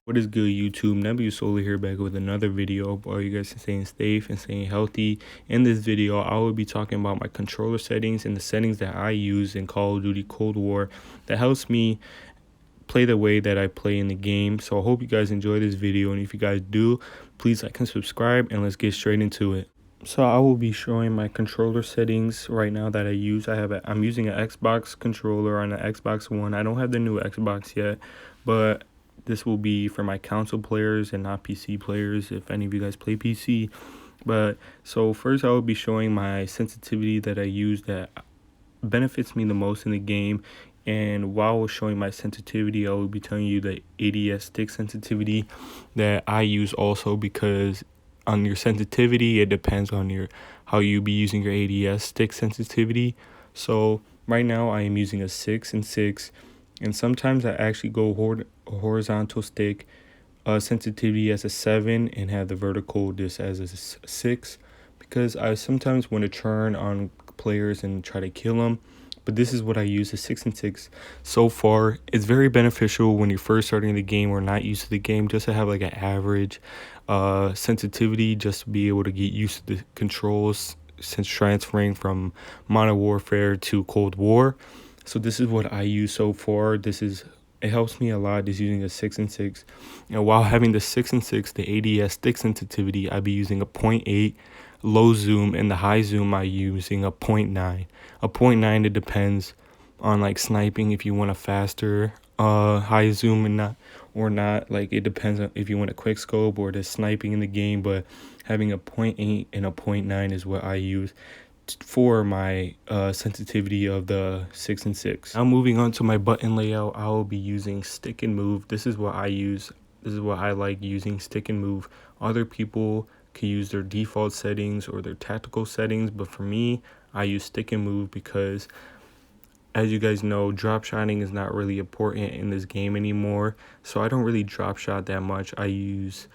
What is good, YouTube? Nebula Solar here, back with another video. Hope all you guys are staying safe and staying healthy. In this video, I will be talking about my controller settings and the settings that I use in Call of Duty Cold War that helps me play the way that I play in the game. So I hope you guys enjoy this video, and if you guys do, please like and subscribe, and let's get straight into it. So I will be showing my controller settings right now that I use. I'm using an Xbox controller on the Xbox One. I don't have the new Xbox yet, but this will be for my console players and not PC players, if any of you guys play PC. But so first I will be showing my sensitivity that I use that benefits me the most in the game. And while showing my sensitivity, I will be telling you the ADS stick sensitivity that I use also, because on your sensitivity, it depends on how you be using your ADS stick sensitivity. So right now I am using a 6 and 6, and sometimes I actually go horizontal stick sensitivity as a 7 and have the vertical this as a 6, because I sometimes want to turn on players and try to kill them. But this is what I use, a 6 and 6 so far. It's very beneficial when you're first starting the game or not used to the game, just to have like an average sensitivity, just to be able to get used to the controls since transferring from Modern Warfare to Cold War. So this is what I use so far. It helps me a lot just using a 6 and 6. And while having the 6 and 6, the ADS stick sensitivity, I'd be using a 0.8 low zoom, and the high zoom I using a 0.9. A 0.9, it depends on like sniping, if you want a faster high zoom or not. Like, it depends on if you want a quick scope or the sniping in the game. But having a 0.8 and a 0.9 is what I use for my sensitivity of the 6 and 6. Now moving on to my button layout, I will be using stick and move. This is what I use. This is what I like using, stick and move. Other people can use their default settings or their tactical settings, but for me, I use stick and move because, as you guys know, drop shotting is not really important in this game anymore. So I don't really drop shot that much. I use,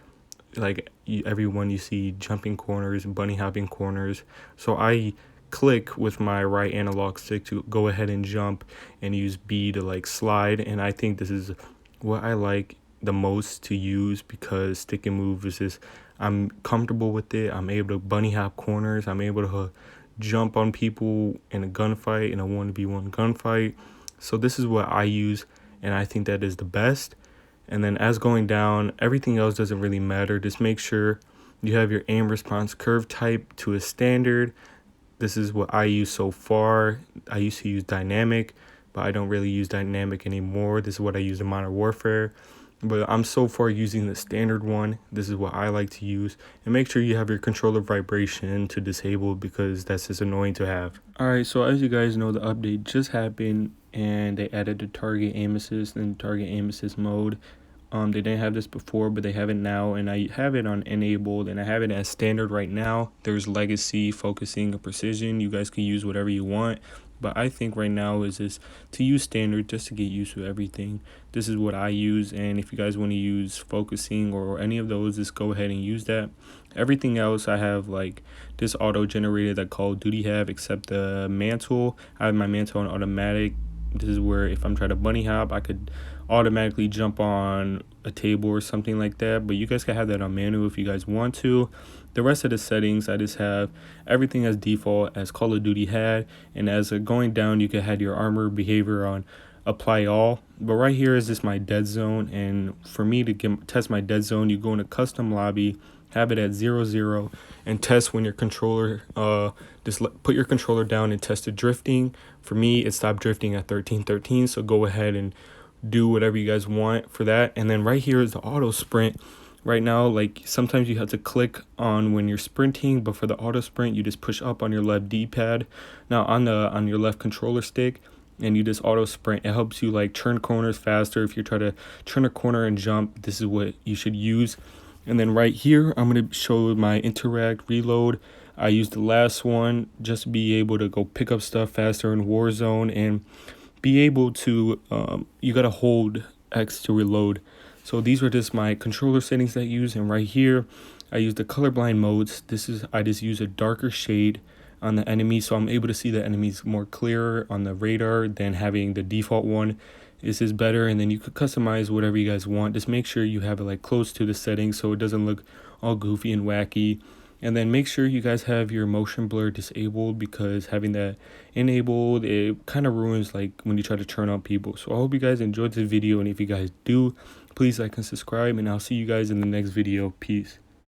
like, everyone you see jumping corners, bunny hopping corners. So I click with my right analog stick to go ahead and jump, and use B to like slide. And I think this is what I like the most to use, because stick and move is just, I'm comfortable with it. I'm able to bunny hop corners. I'm able to jump on people in a gunfight, in a 1v1 gunfight. So this is what I use, and I think that is the best. And then as going down, everything else doesn't really matter. Just make sure you have your aim response curve type to a standard. This is what I use so far. I used to use dynamic, but I don't really use dynamic anymore. This is what I use in Modern Warfare, but I'm so far using the standard one. This is what I like to use. And make sure you have your controller vibration to disable, because that's just annoying to have. Alright, so as you guys know, the update just happened, and they added the target aim assist and target aim assist mode. They didn't have this before, but they have it now, and I have it on enabled, and I have it as standard right now. There's legacy, focusing, and precision. You guys can use whatever you want, but I think right now is just to use standard, just to get used to everything. This is what I use, and if you guys want to use focusing or any of those, just go ahead and use that. Everything else I have like this auto generated that Call of Duty have, except the mantle. I have my mantle on automatic. This is where if I'm trying to bunny hop, I could automatically jump on a table or something like that, but you guys can have that on manual if you guys want to. The rest of the settings, I just have everything as default as Call of Duty had, and as going down, you can have your armor behavior on apply all. But right here is just my dead zone, and for me to test my dead zone, you go in a custom lobby, have it at 0-0, and test when your controller put your controller down and test the drifting. For me, it stopped drifting at 13-13, so go ahead and do whatever you guys want for that. And then right here is the auto sprint. Right now, like, sometimes you have to click on when you're sprinting, but for the auto sprint, you just push up on your left D-pad. Now on your left controller stick, and you just auto sprint. It helps you like turn corners faster. If you try to turn a corner and jump, this is what you should use. And then right here, I'm going to show my interact reload. I used the last one just to be able to go pick up stuff faster in Warzone, and be able to, you got to hold X to reload. So these were just my controller settings that I use. And right here, I use the colorblind modes. I just use a darker shade on the enemy, so I'm able to see the enemies more clearer on the radar than having the default one. this is better. And then you could customize whatever you guys want. Just make sure you have it like close to the settings so it doesn't look all goofy and wacky. And then make sure you guys have your motion blur disabled, because having that enabled, it kind of ruins like when you try to turn on people. So I hope you guys enjoyed this video, and if you guys do, please like and subscribe, and I'll see you guys in the next video. Peace.